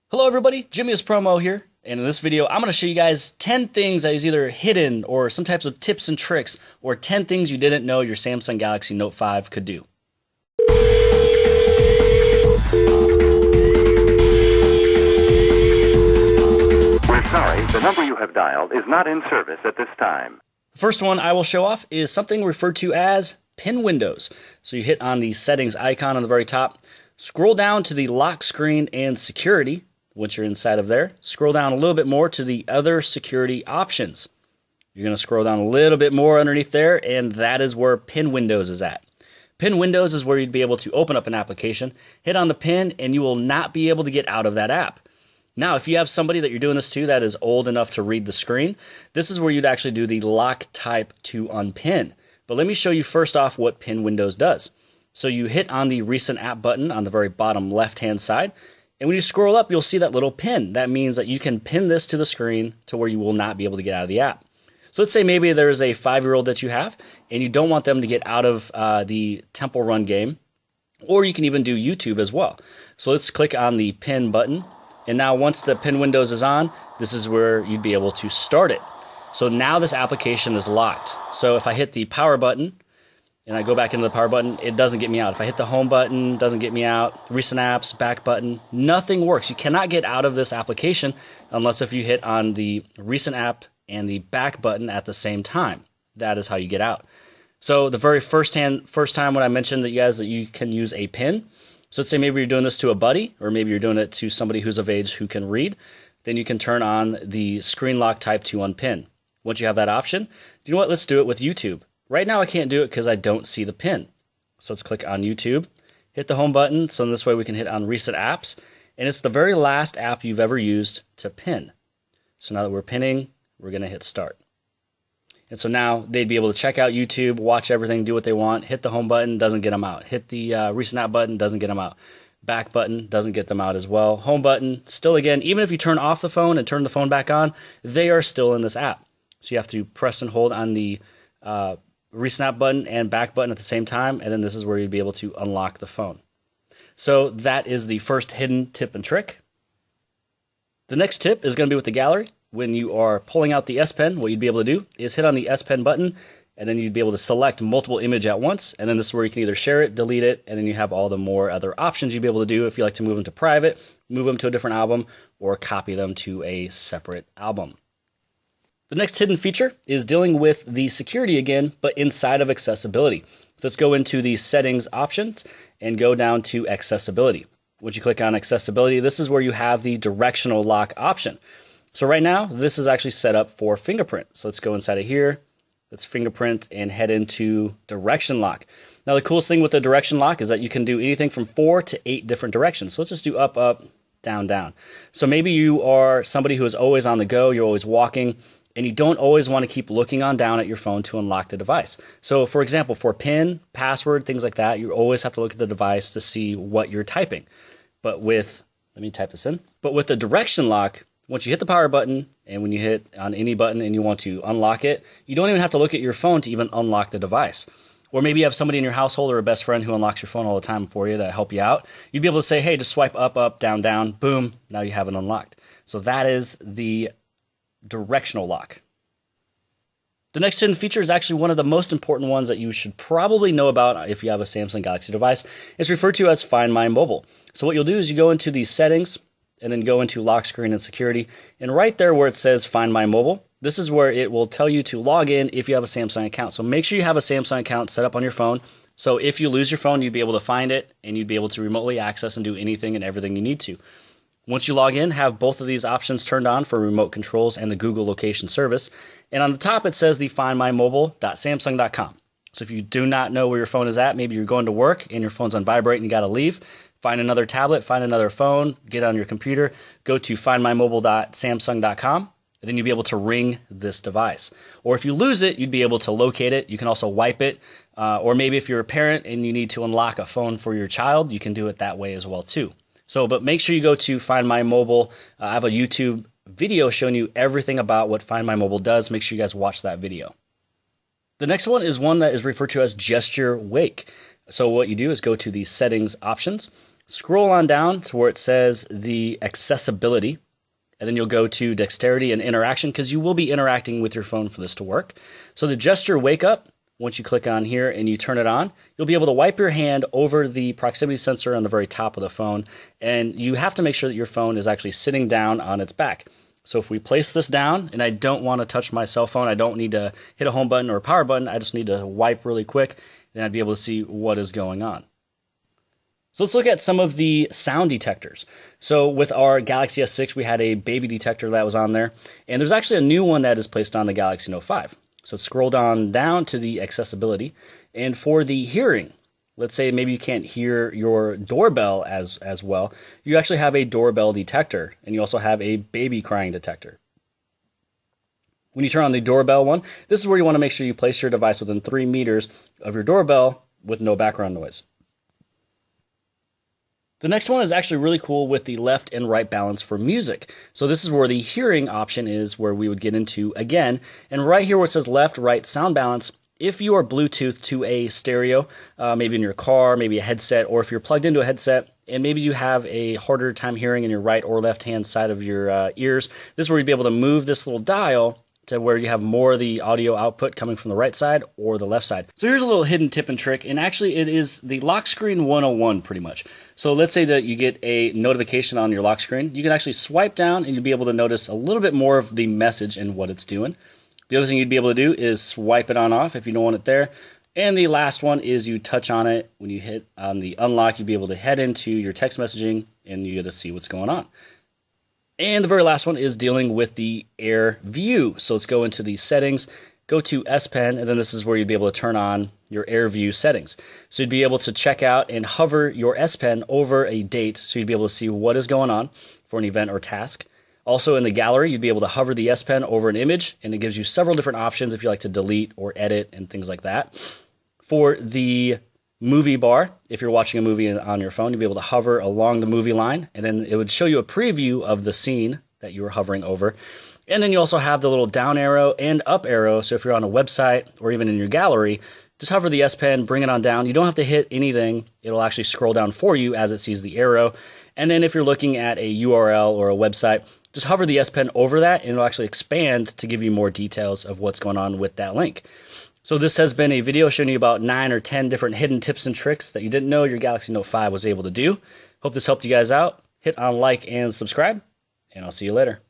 Hello everybody, Jimmy is Promo here, and in this video I'm going to show you guys 10 things that is either hidden or some types of tips and tricks, or 10 things you didn't know your Samsung Galaxy Note 5 could do. We're sorry, the number you have dialed is not in service at this time. The first one I will show off is something referred to as pin windows. So you hit on the settings icon on the very top, scroll down to the lock screen and security. Once you're inside of there, scroll down a little bit more to the other security options. You're going to scroll down a little bit more underneath there, and that is where pin windows is at. Pin windows is where you'd be able to open up an application, hit on the pin, and you will not be able to get out of that app. Now, if you have somebody that you're doing this to that is old enough to read the screen, this is where you'd actually do the lock type to unpin. But let me show you first off what pin windows does. So you hit on the recent app button on the very bottom left-hand side, and when you scroll up, you'll see that little pin. That means that you can pin this to the screen to where you will not be able to get out of the app. So let's say maybe there's a 5-year-old that you have, and you don't want them to get out of the Temple Run game, or you can even do YouTube as well. So let's click on the pin button, and now once the pin windows is on, this is where you'd be able to start it. So now this application is locked. So if I hit the power button, and I go back into the power button, it doesn't get me out. If I hit the home button, it doesn't get me out. Recent apps, back button, nothing works. You cannot get out of this application unless if you hit on the recent app and the back button at the same time. That is how you get out. So the very first time when I mentioned that you can use a pin, so let's say maybe you're doing this to a buddy, or maybe you're doing it to somebody who's of age who can read, then you can turn on the screen lock type to unpin. Once you have that option, you know what, let's do it with YouTube. Right now I can't do it because I don't see the pin. So let's click on YouTube, hit the home button, so in this way we can hit on recent apps, and it's the very last app you've ever used to pin. So now that we're pinning, we're going to hit start. And so now they'd be able to check out YouTube, watch everything, do what they want, hit the home button, doesn't get them out. Hit the recent app button, doesn't get them out. Back button, doesn't get them out as well. Home button, still again, even if you turn off the phone and turn the phone back on, they are still in this app. So you have to press and hold on the recent app button and back button at the same time, and then this is where you'd be able to unlock the phone. So that is the first hidden tip and trick. The next tip is going to be with the gallery. When you are pulling out the S Pen, what you'd be able to do is hit on the S Pen button, and then you'd be able to select multiple images at once, and then this is where you can either share it, delete it, and then you have all the more other options you'd be able to do if you like to move them to private, move them to a different album, or copy them to a separate album. The next hidden feature is dealing with the security again, but inside of accessibility. So let's go into the settings options and go down to accessibility. Once you click on accessibility, this is where you have the directional lock option. So right now, this is actually set up for fingerprint. So let's go inside of here, let's fingerprint and head into direction lock. Now the coolest thing with the direction lock is that you can do anything from 4 to 8 different directions. So let's just do up, up, down, down. So maybe you are somebody who is always on the go, you're always walking, and you don't always want to keep looking on down at your phone to unlock the device. So for example, for PIN, password, things like that, you always have to look at the device to see what you're typing. But with, let me type this in. But with the direction lock, once you hit the power button, and when you hit on any button and you want to unlock it, you don't even have to look at your phone to even unlock the device. Or maybe you have somebody in your household or a best friend who unlocks your phone all the time for you to help you out. You'd be able to say, hey, just swipe up, up, down, down, boom, now you have it unlocked. So that is the directional lock. The next hidden feature is actually one of the most important ones that you should probably know about if you have a Samsung Galaxy device. It's referred to as Find My Mobile. So what you'll do is you go into the settings and then go into lock screen and security. And right there where it says Find My Mobile, this is where it will tell you to log in if you have a Samsung account. So make sure you have a Samsung account set up on your phone. So if you lose your phone, you'd be able to find it and you'd be able to remotely access and do anything and everything you need to. Once you log in, have both of these options turned on for remote controls and the Google location service. And on the top, it says the findmymobile.samsung.com. So if you do not know where your phone is at, maybe you're going to work and your phone's on vibrate and you got to leave, find another tablet, find another phone, get on your computer, go to findmymobile.samsung.com, and then you'll be able to ring this device. Or if you lose it, you'd be able to locate it. You can also wipe it. Or maybe if you're a parent and you need to unlock a phone for your child, you can do it that way as well too. So, but make sure you go to Find My Mobile. I have a YouTube video showing you everything about what Find My Mobile does. Make sure you guys watch that video. The next one is one that is referred to as gesture wake. So what you do is go to the settings options, Scroll on down to where it says the accessibility, and then you'll go to dexterity and interaction because you will be interacting with your phone for this to work. So the gesture wake up, once you click on here and you turn it on, you'll be able to wipe your hand over the proximity sensor on the very top of the phone, and you have to make sure that your phone is actually sitting down on its back. So if we place this down, and I don't want to touch my cell phone, I don't need to hit a home button or a power button, I just need to wipe really quick, then I'd be able to see what is going on. So let's look at some of the sound detectors. So with our Galaxy S6, we had a baby detector that was on there, and there's actually a new one that is placed on the Galaxy Note 5. So scroll down to the accessibility, and for the hearing, let's say maybe you can't hear your doorbell as well, you actually have a doorbell detector, and you also have a baby crying detector. When you turn on the doorbell one, this is where you want to make sure you place your device within 3 meters of your doorbell with no background noise. The next one is actually really cool with the left and right balance for music. So this is where the hearing option is, where we would get into again. And right here where it says left, right sound balance, if you are Bluetooth to a stereo, maybe in your car, maybe a headset, or if you're plugged into a headset, and maybe you have a harder time hearing in your right or left hand side of your ears, this is where you'd be able to move this little dial to where you have more of the audio output coming from the right side or the left side. So here's a little hidden tip and trick, and actually it is the lock screen 101 pretty much. So let's say that you get a notification on your lock screen. You can actually swipe down and you'll be able to notice a little bit more of the message and what it's doing. The other thing you'd be able to do is swipe it on off if you don't want it there. And the last one is you touch on it. When you hit on the unlock, you'll be able to head into your text messaging and you get to see what's going on. And the very last one is dealing with the Air View. So let's go into the settings, go to S Pen, and then this is where you'd be able to turn on your Air View settings. So you'd be able to check out and hover your S Pen over a date, so you'd be able to see what is going on for an event or task. Also in the gallery, you'd be able to hover the S Pen over an image, and it gives you several different options if you like to delete or edit and things like that. For the movie bar, if you're watching a movie on your phone, you'll be able to hover along the movie line, and then it would show you a preview of the scene that you were hovering over. And then you also have the little down arrow and up arrow, so if you're on a website or even in your gallery, just hover the S Pen, bring it on down. You don't have to hit anything. It'll actually scroll down for you as it sees the arrow. And then if you're looking at a URL or a website, just hover the S Pen over that, and it'll actually expand to give you more details of what's going on with that link. So this has been a video showing you about 9 or 10 different hidden tips and tricks that you didn't know your Galaxy Note 5 was able to do. Hope this helped you guys out. Hit on like and subscribe, and I'll see you later.